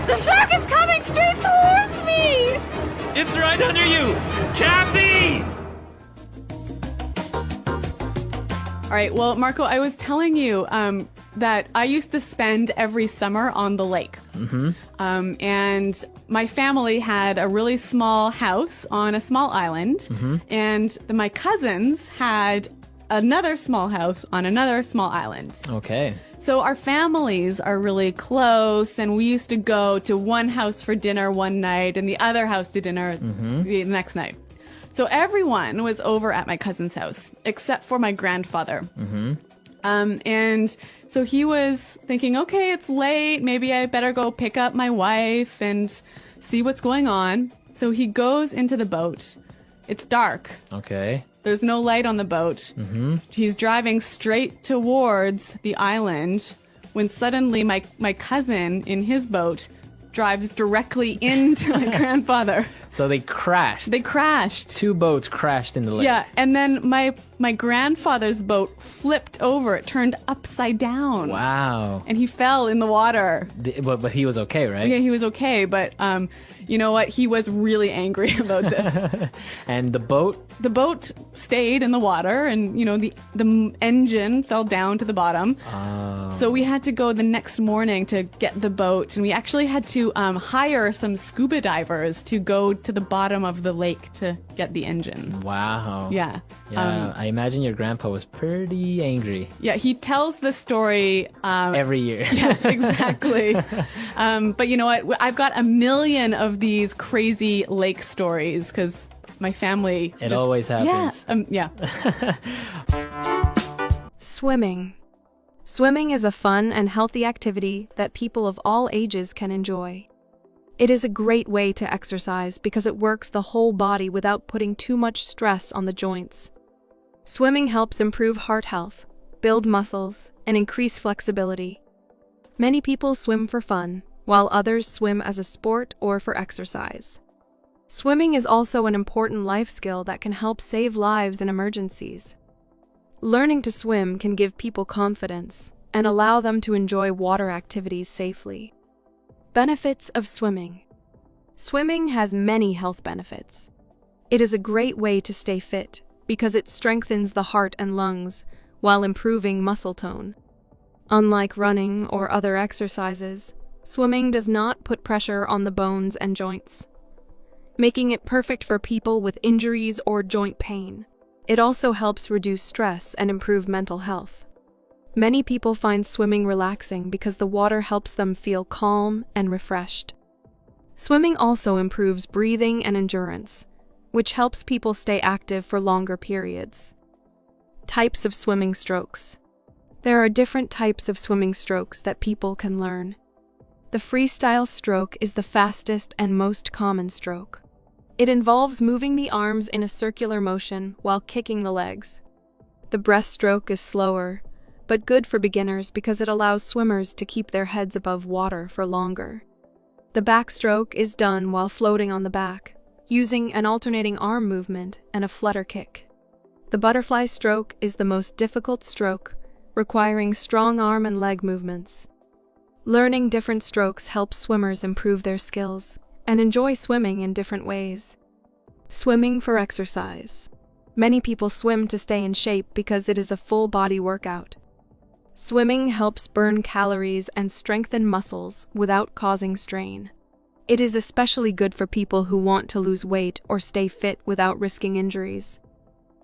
S9: The shark is coming straight towards me.
S5: It's right under you. Kathy!
S8: All right. Well, Marco, I was telling you that I used to spend every summer on the lake.
S1: Mm-hmm.
S8: And my family had a really small house on a small island.
S1: Mm-hmm.
S8: And my cousins had another small house on another small island.
S1: Okay.
S8: So our families are really close, and we used to go to one house for dinner one night and the other house to dinner the next night. So everyone was over at my cousin's house, except for my grandfather.
S1: Mm-hmm.
S8: And so he was thinking, okay, it's late. Maybe I better go pick up my wife and see what's going on. So he goes into the boat. It's dark.
S1: Okay.
S8: There's no light on the boat.
S1: Mm-hmm.
S8: He's driving straight towards the island when suddenly my cousin in his boat drives directly into my grandfather.
S1: So they crashed.
S8: They crashed.
S1: Two boats crashed in the lake.
S8: Yeah, and then my grandfather's boat flipped over. It turned upside down.
S1: Wow.
S8: And he fell in the water.
S1: But he was okay, right?
S8: Yeah, he was okay, but you know what? He was really angry about this.
S1: And the boat?
S8: The boat stayed in the water, and you know the engine fell down to the bottom.
S1: Oh.
S8: So we had to go the next morning to get the boat, and we actually had to hire some scuba divers to go to the bottom of the lake to get the engine.
S1: Wow.
S8: Yeah.
S1: Yeah, I imagine your grandpa was pretty angry.
S8: Yeah, he tells the story
S1: every year.
S8: Yeah, exactly. But you know what? I've got a million of these crazy lake stories because my family.
S1: It always happens.
S8: Yeah.
S12: Swimming. Swimming is a fun and healthy activity that people of all ages can enjoy. It is a great way to exercise because it works the whole body without putting too much stress on the joints. Swimming helps improve heart health, build muscles, and increase flexibility. Many people swim for fun, while others swim as a sport or for exercise. Swimming is also an important life skill that can help save lives in emergencies. Learning to swim can give people confidence and allow them to enjoy water activities safely. Benefits of swimming. Swimming has many health benefits. It is a great way to stay fit because it strengthens the heart and lungs while improving muscle tone. Unlike running or other exercises, swimming does not put pressure on the bones and joints, making it perfect for people with injuries or joint pain. It also helps reduce stress and improve mental health. Many people find swimming relaxing because the water helps them feel calm and refreshed. Swimming also improves breathing and endurance, which helps people stay active for longer periods. Types of swimming strokes. There are different types of swimming strokes that people can learn. The freestyle stroke is the fastest and most common stroke. It involves moving the arms in a circular motion while kicking the legs. The breaststroke is slower, but good for beginners because it allows swimmers to keep their heads above water for longer. The backstroke is done while floating on the back, using an alternating arm movement and a flutter kick. The butterfly stroke is the most difficult stroke, requiring strong arm and leg movements. Learning different strokes helps swimmers improve their skills and enjoy swimming in different ways. Swimming for exercise. Many people swim to stay in shape because it is a full-body workout. Swimming helps burn calories and strengthen muscles without causing strain. It is especially good for people who want to lose weight or stay fit without risking injuries.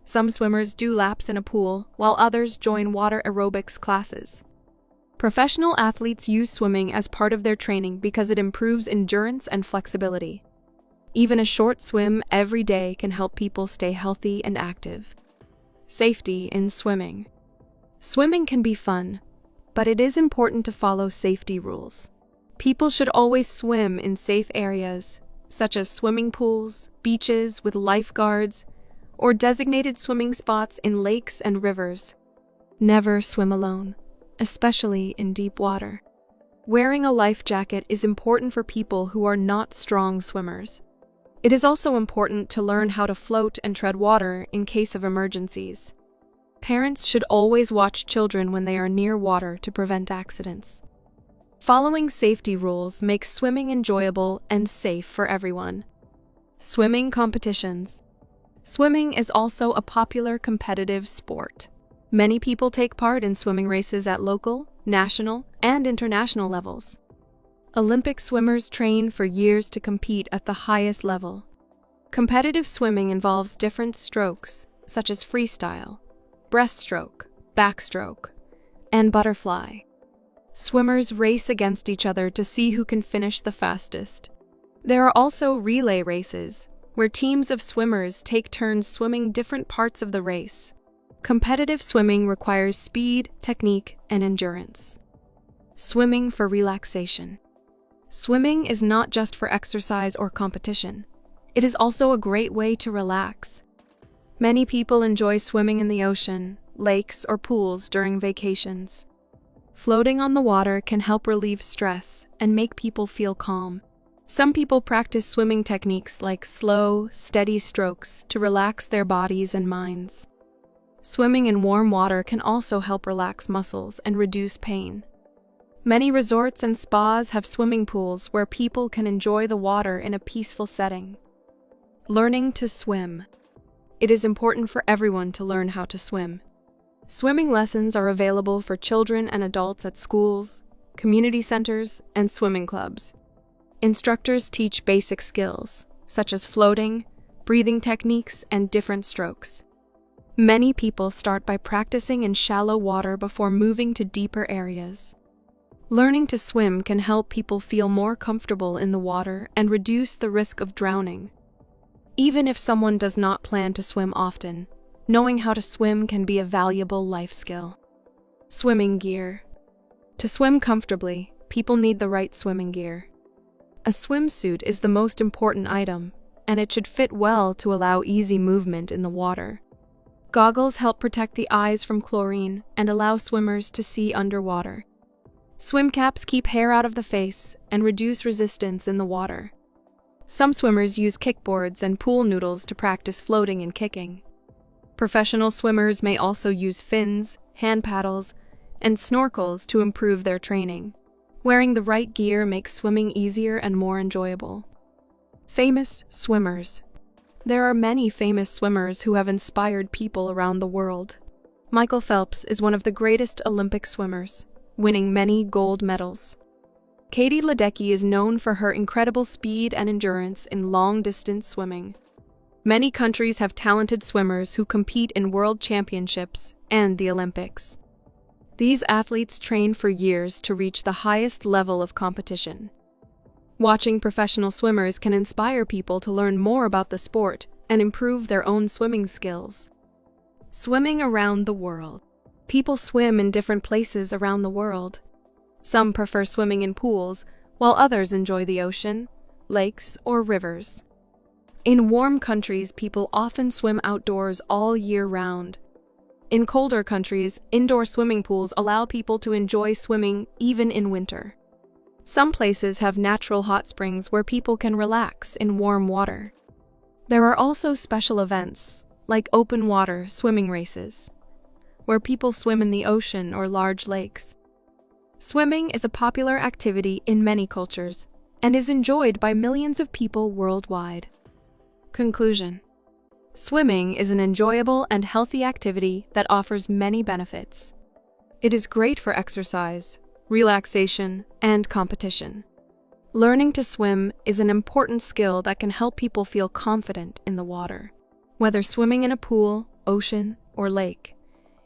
S12: Some swimmers do laps in a pool, while others join water aerobics classes. Professional athletes use swimming as part of their training because it improves endurance and flexibility. Even a short swim every day can help people stay healthy and active. Safety in swimming. Swimming can be fun, but it is important to follow safety rules. People should always swim in safe areas, such as swimming pools, beaches with lifeguards, or designated swimming spots in lakes and rivers. Never swim alone, especially in deep water. Wearing a life jacket is important for people who are not strong swimmers. It is also important to learn how to float and tread water in case of emergencies. Parents should always watch children when they are near water to prevent accidents. Following safety rules makes swimming enjoyable and safe for everyone. Swimming competitions. Swimming is also a popular competitive sport. Many people take part in swimming races at local, national, and international levels. Olympic swimmers train for years to compete at the highest level. Competitive swimming involves different strokes, such as freestyle, breaststroke, backstroke, and butterfly. Swimmers race against each other to see who can finish the fastest. There are also relay races, where teams of swimmers take turns swimming different parts of the race. Competitive swimming requires speed, technique, and endurance. Swimming for relaxation. Swimming is not just for exercise or competition. It is also a great way to relax. Many people enjoy swimming in the ocean, lakes, or pools during vacations. Floating on the water can help relieve stress and make people feel calm. Some people practice swimming techniques like slow, steady strokes to relax their bodies and minds. Swimming in warm water can also help relax muscles and reduce pain. Many resorts and spas have swimming pools where people can enjoy the water in a peaceful setting. Learning to swim. It is important for everyone to learn how to swim. Swimming lessons are available for children and adults at schools, community centers, and swimming clubs. Instructors teach basic skills, such as floating, breathing techniques, and different strokes. Many people start by practicing in shallow water before moving to deeper areas. Learning to swim can help people feel more comfortable in the water and reduce the risk of drowning. Even if someone does not plan to swim often, knowing how to swim can be a valuable life skill. Swimming gear. To swim comfortably, people need the right swimming gear. A swimsuit is the most important item, and it should fit well to allow easy movement in the water. Goggles help protect the eyes from chlorine and allow swimmers to see underwater. Swim caps keep hair out of the face and reduce resistance in the water. Some swimmers use kickboards and pool noodles to practice floating and kicking. Professional swimmers may also use fins, hand paddles, and snorkels to improve their training. Wearing the right gear makes swimming easier and more enjoyable. Famous swimmers. There are many famous swimmers who have inspired people around the world. Michael Phelps is one of the greatest Olympic swimmers, winning many gold medals. Katie Ledecky is known for her incredible speed and endurance in long-distance swimming. Many countries have talented swimmers who compete in world championships and the Olympics. These athletes train for years to reach the highest level of competition. Watching professional swimmers can inspire people to learn more about the sport and improve their own swimming skills. Swimming around the world. People swim in different places around the world. Some prefer swimming in pools, while others enjoy the ocean, lakes, or rivers. In warm countries, people often swim outdoors all year round. In colder countries, indoor swimming pools allow people to enjoy swimming even in winter. Some places have natural hot springs where people can relax in warm water. There are also special events, like open water swimming races, where people swim in the ocean or large lakes. Swimming is a popular activity in many cultures and is enjoyed by millions of people worldwide. Conclusion. Swimming is an enjoyable and healthy activity that offers many benefits. It is great for exercise, relaxation, and competition. Learning to swim is an important skill that can help people feel confident in the water. Whether swimming in a pool, ocean, or lake,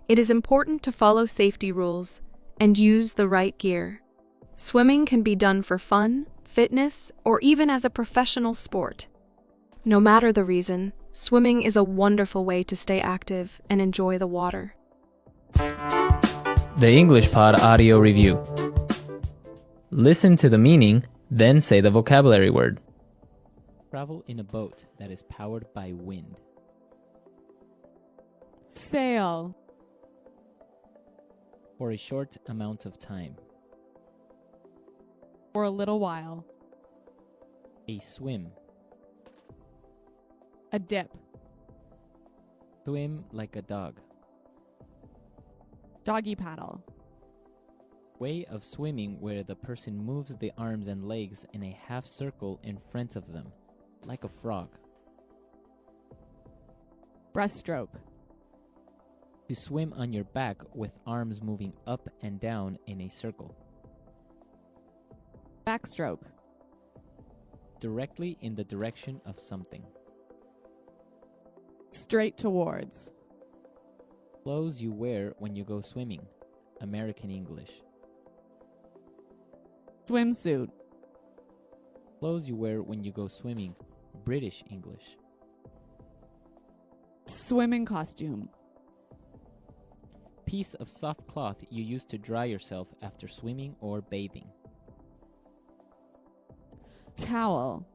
S12: it is important to follow safety rules and use the right gear. Swimming can be done for fun, fitness, or even as a professional sport. No matter the reason, swimming is a wonderful way to stay active and enjoy the water.
S1: The English Pod Audio Review. Listen to the meaning, then say the vocabulary word. Travel in a boat that is powered by wind.
S8: Sail.
S1: For a short amount of time.
S8: For a little while.
S1: A swim.
S8: A dip.
S1: Swim like a dog.
S8: Doggy paddle.
S1: Way of swimming where the person moves the arms and legs in a half circle in front of them, like a frog.
S8: Breaststroke.
S1: To swim on your back with arms moving up and down in a circle.
S8: Backstroke.
S1: Directly in the direction of something.
S8: Straight towards.
S1: Clothes you wear when you go swimming. American English.
S8: Swimsuit.
S1: Clothes you wear when you go swimming. British English.
S8: Swimming costume.
S1: Piece of soft cloth you use to dry yourself after swimming or bathing.
S8: Towel.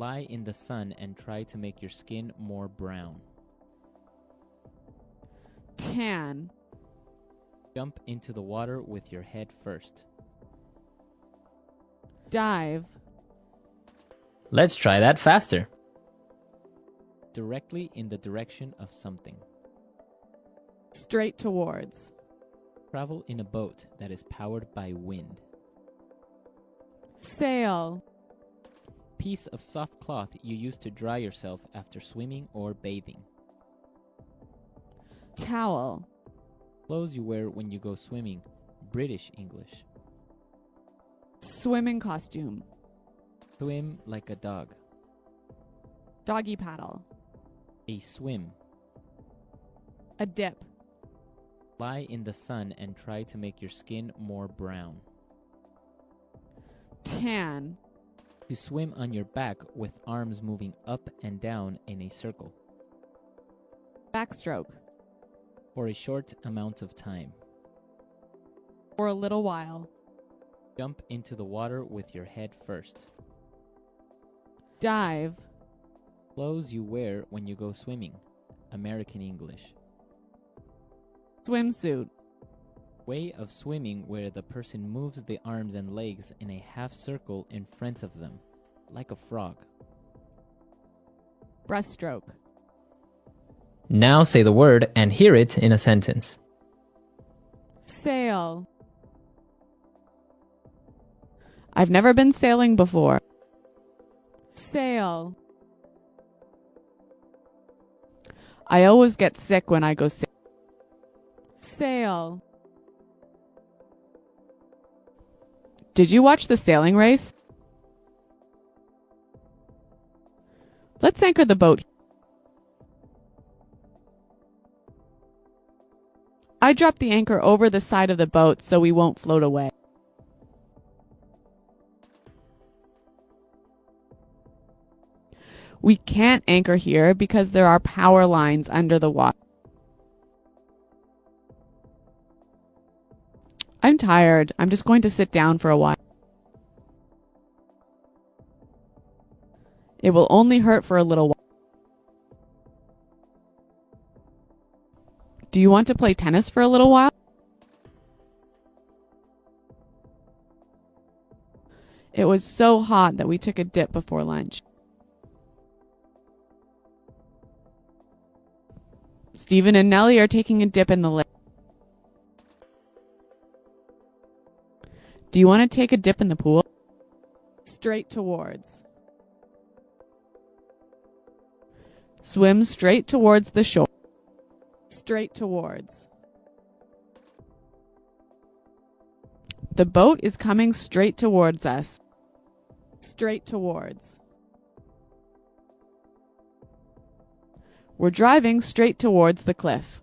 S1: Lie in the sun and try to make your skin more brown.
S8: Tan.
S1: Jump into the water with your head first.
S8: Dive.
S1: Let's try that faster. Directly in the direction of something.
S8: Straight towards.
S1: Travel in a boat that is powered by wind.
S8: Sail.
S1: Piece of soft cloth you use to dry yourself after swimming or bathing.
S8: Towel.
S1: Clothes you wear when you go swimming. British English.
S8: Swimming costume.
S1: Swim like a dog.
S8: Doggy paddle.
S1: A swim.
S8: A dip.
S1: Lie in the sun and try to make your skin more brown.
S8: Tan.
S1: To swim on your back with arms moving up and down in a circle.
S8: Backstroke.
S1: For a short amount of time.
S8: For a little while.
S1: Jump into the water with your head first.
S8: Dive.
S1: Clothes you wear when you go swimming. American English.
S8: Swimsuit.
S1: Way of swimming where the person moves the arms and legs in a half circle in front of them, like a frog.
S8: Breaststroke.
S1: Now say the word and hear it in a sentence.
S8: Sail. I've never been sailing before. Sail. I always get sick when I go sailing. Sail.
S13: Did you watch the sailing race? Let's anchor the boat. I dropped the anchor over the side of the boat so we won't float away. We can't anchor here because there are power lines under the water. I'm tired. I'm just going to sit down for a while. It will only hurt for a little while. Do you want to play tennis for a little while? It was so hot that we took a dip before lunch. Stephen and Nellie are taking a dip in the lake. Do you want to take a dip in the pool? Straight towards. Swim straight towards the shore. Straight towards. The boat is coming straight towards us. Straight towards. We're driving straight towards the cliff.